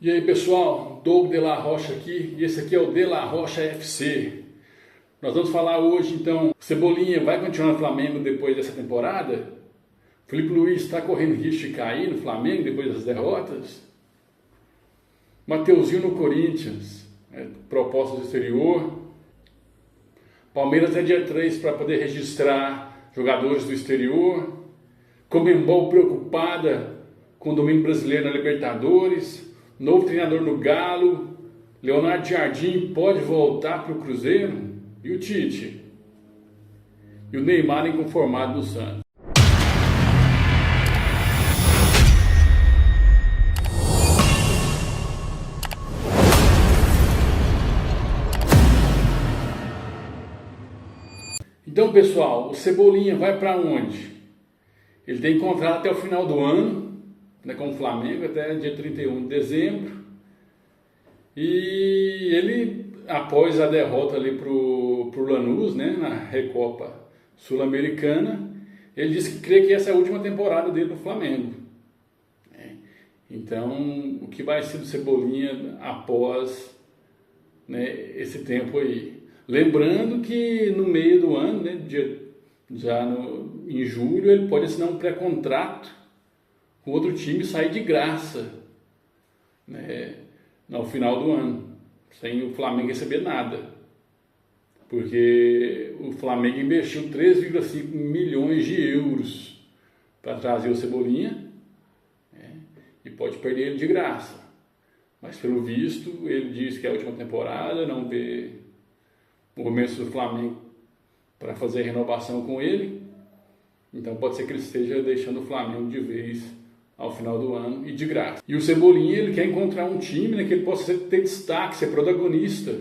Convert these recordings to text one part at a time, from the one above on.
E aí pessoal, Doug de la Rocha aqui, e esse aqui é o De la Rocha FC. Nós vamos falar hoje então, Cebolinha vai continuar no Flamengo depois dessa temporada? Felipe Luiz está correndo risco de cair no Flamengo depois das derrotas? Mateuzinho no Corinthians, proposta do exterior. Palmeiras é dia 3 para poder registrar jogadores do exterior. Conmebol preocupada com o domínio brasileiro na Libertadores. Novo treinador no Galo. Leonardo Jardim pode voltar para o Cruzeiro. E o Tite? E o Neymar inconformado no Santos. Então, pessoal, o Cebolinha vai para onde? Ele tem contrato até o final do ano, com o Flamengo, até dia 31 de dezembro. E ele, após a derrota ali pro Lanús, na Recopa Sul-Americana, ele disse que crê que essa é a última temporada dele no Flamengo. Então, o que vai ser do Cebolinha após esse tempo aí? Lembrando que no meio do ano, em julho, ele pode assinar um pré-contrato com outro time e sair de graça, no final do ano, sem o Flamengo receber nada. Porque o Flamengo investiu 3,5 milhões de euros para trazer o Cebolinha, e pode perder ele de graça. Mas pelo visto, ele diz que é a última temporada, não vê o começo do Flamengo para fazer a renovação com ele. Então pode ser que ele esteja deixando o Flamengo de vez ao final do ano e de graça. E o Cebolinha, ele quer encontrar um time que ele possa ter destaque, ser protagonista,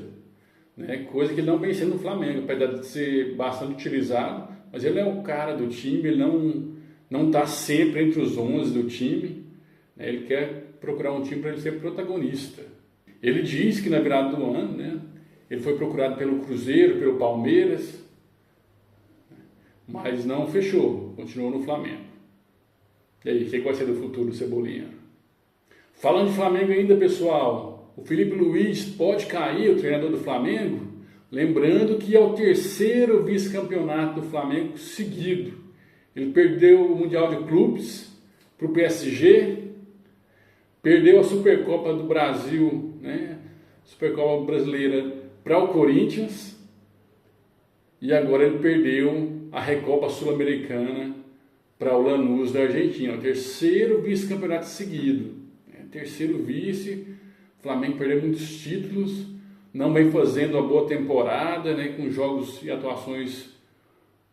coisa que ele não vem sendo no Flamengo, apesar de ser bastante utilizado, mas ele é o cara do time, ele não está sempre entre os 11 do time, ele quer procurar um time para ele ser protagonista. Ele diz que na virada do ano, ele foi procurado pelo Cruzeiro, pelo Palmeiras, mas não fechou, continuou no Flamengo. E aí, o que vai ser do futuro do Cebolinha? Falando de Flamengo ainda, pessoal, o Felipe Luiz pode cair, o treinador do Flamengo, lembrando que é o terceiro vice-campeonato do Flamengo seguido. Ele perdeu o Mundial de Clubes para o PSG, perdeu a Supercopa do Brasil, Supercopa Brasileira para o Corinthians, e agora ele perdeu a Recopa Sul-Americana para o Lanús da Argentina, o terceiro vice-campeonato seguido, terceiro vice. O Flamengo perdeu muitos títulos, não vem fazendo uma boa temporada, com jogos e atuações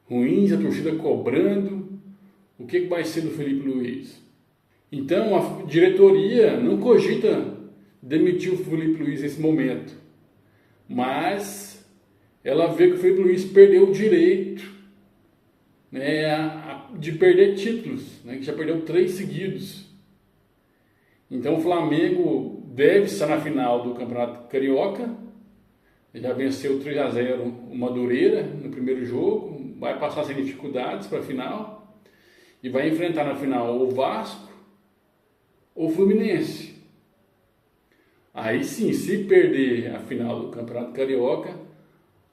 ruins, a torcida cobrando. O que vai ser do Felipe Luiz? Então a diretoria não cogita demitir o Felipe Luiz nesse momento, mas ela vê que o Felipe Luiz perdeu o direito de perder títulos, que já perdeu 3 seguidos. Então o Flamengo deve estar na final do Campeonato Carioca, já venceu 3-0 o Madureira no primeiro jogo, vai passar sem dificuldades para a final e vai enfrentar na final o Vasco ou o Fluminense. Aí sim, se perder a final do Campeonato Carioca,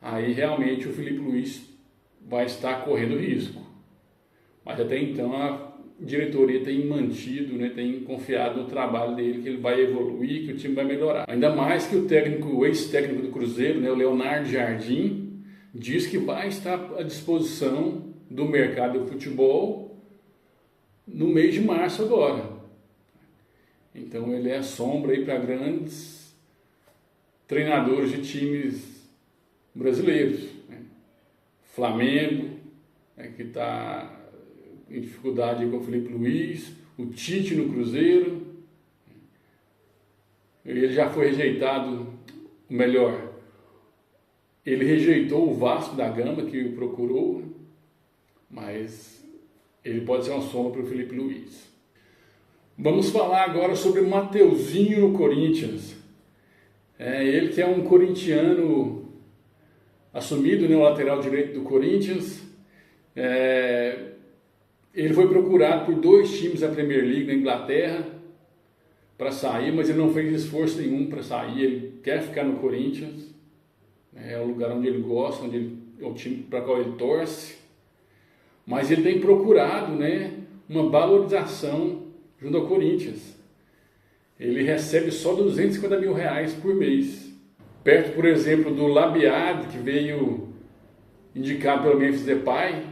aí realmente o Felipe Luiz vai estar correndo risco. Mas até então a diretoria tem mantido, tem confiado no trabalho dele, que ele vai evoluir, que o time vai melhorar. Ainda mais que o ex-técnico do Cruzeiro, o Leonardo Jardim, diz que vai estar à disposição do mercado do futebol no mês de março agora. Então ele é sombra para grandes treinadores de times brasileiros. Flamengo, que está em dificuldade com o Felipe Luiz, o Tite no Cruzeiro. Ele já foi rejeitado, ele rejeitou o Vasco da Gama, que o procurou, mas ele pode ser uma sombra para o Felipe Luiz. Vamos falar agora sobre o Mateuzinho no Corinthians. Ele que é um corintiano assumido, o lateral direito do Corinthians. Ele foi procurado por 2 times da Premier League na Inglaterra, para sair, mas ele não fez esforço nenhum para sair, ele quer ficar no Corinthians, é o lugar onde ele gosta, é o time para qual ele torce, mas ele tem procurado, né, uma valorização junto ao Corinthians. Ele recebe só R$250 mil por mês, perto, por exemplo, do Labiad, que veio indicado pelo Memphis Depay,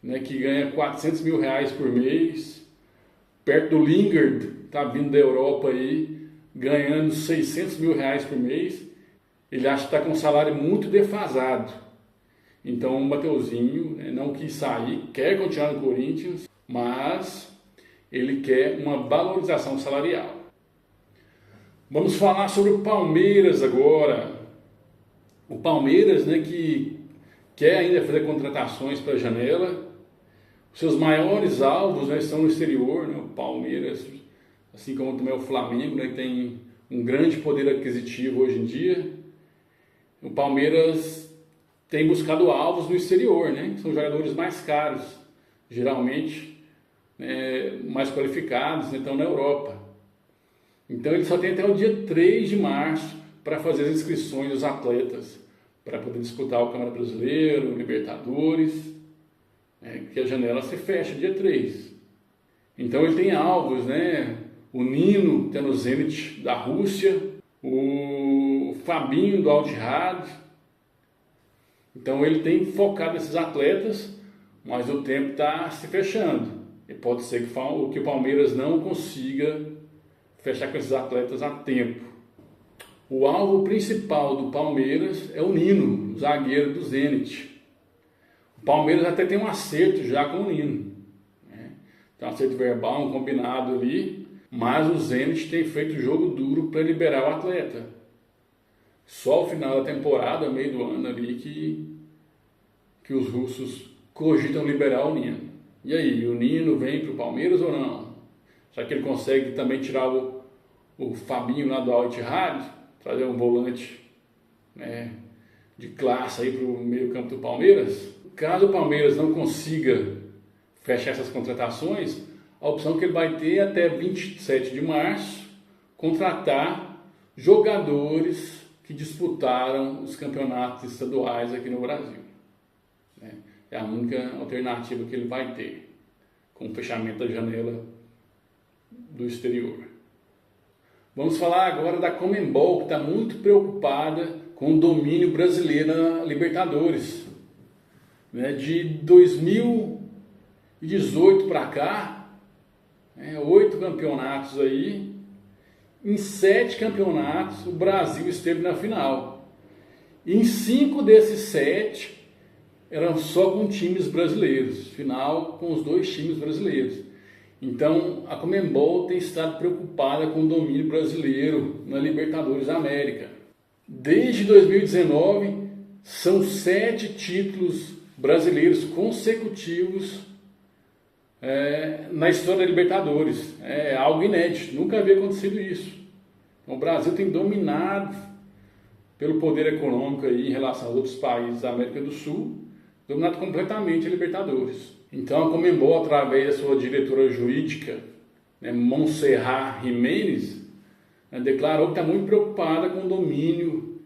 né, que ganha R$400 mil por mês, perto do Lingard, está vindo da Europa aí, ganhando R$600 mil por mês. Ele acha que está com um salário muito defasado. Então o Mateuzinho, né, não quis sair, quer continuar no Corinthians, mas ele quer uma valorização salarial. Vamos falar sobre o Palmeiras agora. O Palmeiras, né, que quer ainda fazer contratações para a janela. Os seus maiores alvos, né, estão no exterior, né? O Palmeiras, assim como também o Flamengo, né, tem um grande poder aquisitivo hoje em dia. O Palmeiras tem buscado alvos no exterior, né, que são jogadores mais caros, geralmente, né, mais qualificados, né, estão na Europa. Então ele só tem até o dia 3 de março para fazer as inscrições dos atletas, para poder disputar o Campeonato Brasileiro, o Libertadores, que a janela se fecha dia 3. Então ele tem alvos, né? O Nino, que é no Zenit da Rússia, o Fabinho do Al Ittihad. Então ele tem focado nesses atletas, mas o tempo está se fechando. E pode ser que o Palmeiras não consiga fechar com esses atletas a tempo. O alvo principal do Palmeiras é o Nino, o zagueiro do Zenit. O Palmeiras até tem um acerto já com o Nino, né? Tem um acerto verbal, um combinado ali, mas o Zenit tem feito jogo duro para liberar o atleta. Só ao final da temporada, meio do ano ali, que os russos cogitam liberar o Nino. E aí, o Nino vem para o Palmeiras ou não? Será que ele consegue também tirar o Fabinho lá do Al Ittihad, trazer um volante, né, de classe aí para o meio campo do Palmeiras? Caso o Palmeiras não consiga fechar essas contratações, a opção que ele vai ter é até 27 de março contratar jogadores que disputaram os campeonatos estaduais aqui no Brasil. É a única alternativa que ele vai ter com o fechamento da janela do exterior. Vamos falar agora da Conmebol, que está muito preocupada com o domínio brasileiro na Libertadores. De 2018 para cá, 8 campeonatos aí, em 7 campeonatos o Brasil esteve na final. E em 5 desses 7 eram só com times brasileiros, final com os 2 times brasileiros. Então a Conmebol tem estado preocupada com o domínio brasileiro na Libertadores da América. Desde 2019 são 7 títulos brasileiros consecutivos na história da Libertadores. É algo inédito, nunca havia acontecido isso. Então, o Brasil tem dominado pelo poder econômico aí, em relação aos outros países da América do Sul, dominado completamente a Libertadores. Então a Conmebol, através da sua diretora jurídica, Montserrat Jiménez, declarou que está muito preocupada com o domínio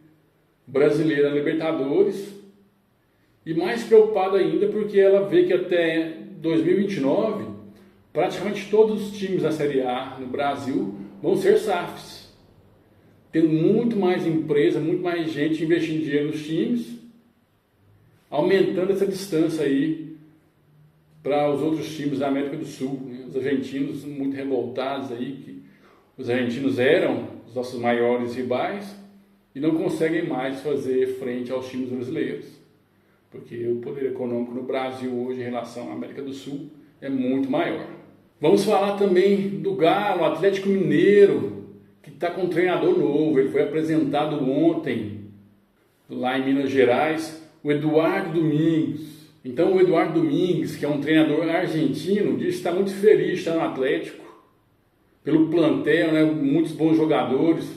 brasileiro na Libertadores. E mais preocupada ainda porque ela vê que até 2029, praticamente todos os times da Série A no Brasil vão ser SAFs. Tendo muito mais empresa, muito mais gente investindo dinheiro nos times, aumentando essa distância aí para os outros times da América do Sul. Os argentinos muito revoltados aí, que os argentinos eram os nossos maiores rivais e não conseguem mais fazer frente aos times brasileiros. Porque o poder econômico no Brasil hoje em relação à América do Sul é muito maior. Vamos falar também do Galo, Atlético Mineiro, que está com um treinador novo. Ele foi apresentado ontem lá em Minas Gerais, o Eduardo Domingues. Então o Eduardo Domingues, que é um treinador argentino, diz que está muito feliz de estar no Atlético, pelo plantel, né, muitos bons jogadores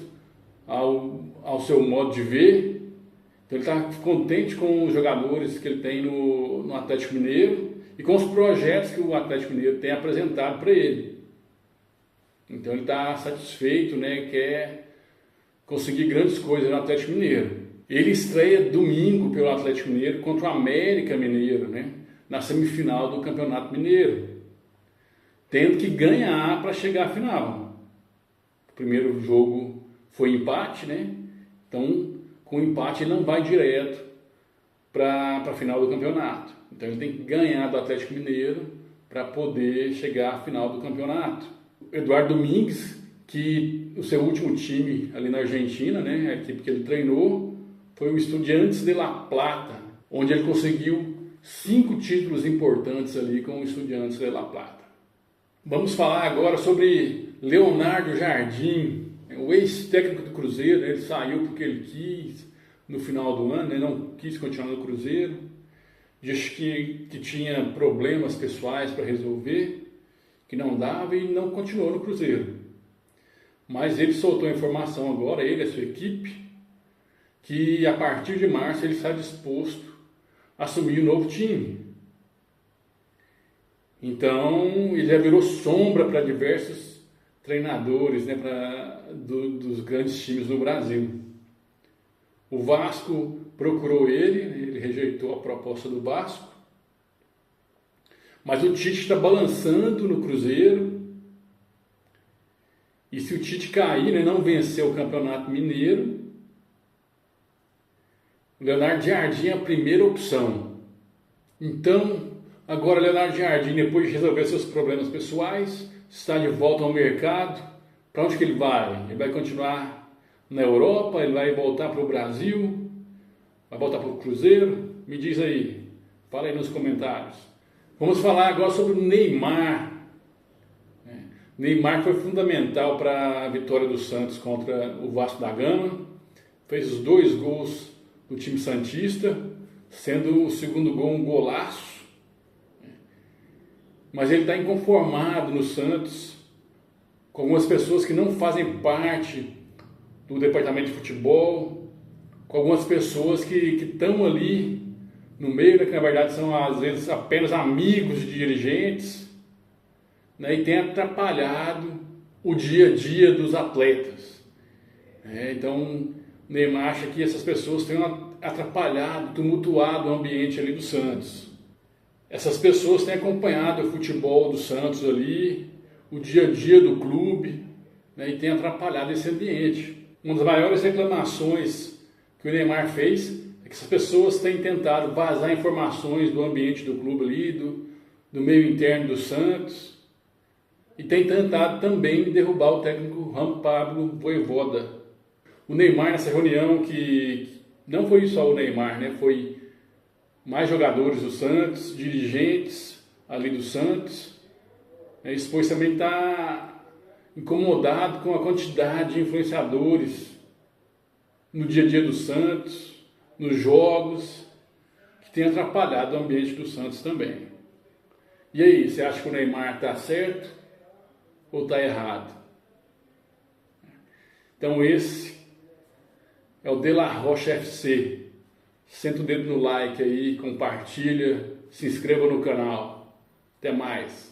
ao seu modo de ver. Então ele está contente com os jogadores que ele tem no Atlético Mineiro e com os projetos que o Atlético Mineiro tem apresentado para ele. Então ele está satisfeito, né? Quer conseguir grandes coisas no Atlético Mineiro. Ele estreia domingo pelo Atlético Mineiro contra o América Mineiro, né? Na semifinal do Campeonato Mineiro, tendo que ganhar para chegar à final. O primeiro jogo foi empate, né? Então, com o empate ele não vai direto para a final do campeonato. Então ele tem que ganhar do Atlético Mineiro para poder chegar à final do campeonato. Eduardo Domingues, que o seu último time ali na Argentina, né, a equipe que ele treinou, foi o Estudiantes de La Plata, onde ele conseguiu 5 títulos importantes ali com o Estudiantes de La Plata. Vamos falar agora sobre Leonardo Jardim, o ex-técnico do Cruzeiro. Ele saiu porque ele quis no final do ano, né, não quis continuar no Cruzeiro, disse que tinha problemas pessoais para resolver, que não dava e não continuou no Cruzeiro. Mas ele soltou a informação agora, ele e a sua equipe, que a partir de março ele está disposto a assumir um novo time. Então ele já virou sombra para diversos treinadores, né, dos grandes times no Brasil. O Vasco procurou ele rejeitou a proposta do Vasco. Mas o Tite está balançando no Cruzeiro. E se o Tite cair, né, não vencer o Campeonato Mineiro, o Leonardo Jardim é a primeira opção. Então, agora Leonardo Jardim, depois de resolver seus problemas pessoais, está de volta ao mercado. Para onde que ele vai? Ele vai continuar na Europa? Ele vai voltar para o Brasil? Vai voltar para o Cruzeiro? Me diz aí. Fala aí nos comentários. Vamos falar agora sobre o Neymar. Neymar foi fundamental para a vitória do Santos contra o Vasco da Gama. Fez os 2 gols do time santista, sendo o segundo gol um golaço. Mas ele está inconformado no Santos com algumas pessoas que não fazem parte do departamento de futebol, com algumas pessoas que estão ali no meio, né, que na verdade são às vezes apenas amigos de dirigentes, né, e tem atrapalhado o dia a dia dos atletas. Então, o Neymar acha que essas pessoas têm atrapalhado, tumultuado o ambiente ali do Santos. Essas pessoas têm acompanhado o futebol do Santos ali, o dia a dia do clube, né, e têm atrapalhado esse ambiente. Uma das maiores reclamações que o Neymar fez é que essas pessoas têm tentado vazar informações do ambiente do clube ali, do meio interno do Santos, e tem tentado também derrubar o técnico Juan Pablo Vojvoda. O Neymar, nessa reunião, que não foi só o Neymar, né, foi mais jogadores do Santos, dirigentes ali do Santos, esse pois também está incomodado com a quantidade de influenciadores no dia a dia do Santos, nos jogos, que tem atrapalhado o ambiente do Santos também. E aí, você acha que o Neymar está certo ou está errado? Então esse é o De La Rocha FC. Senta o dedo no like aí, compartilha, se inscreva no canal. Até mais.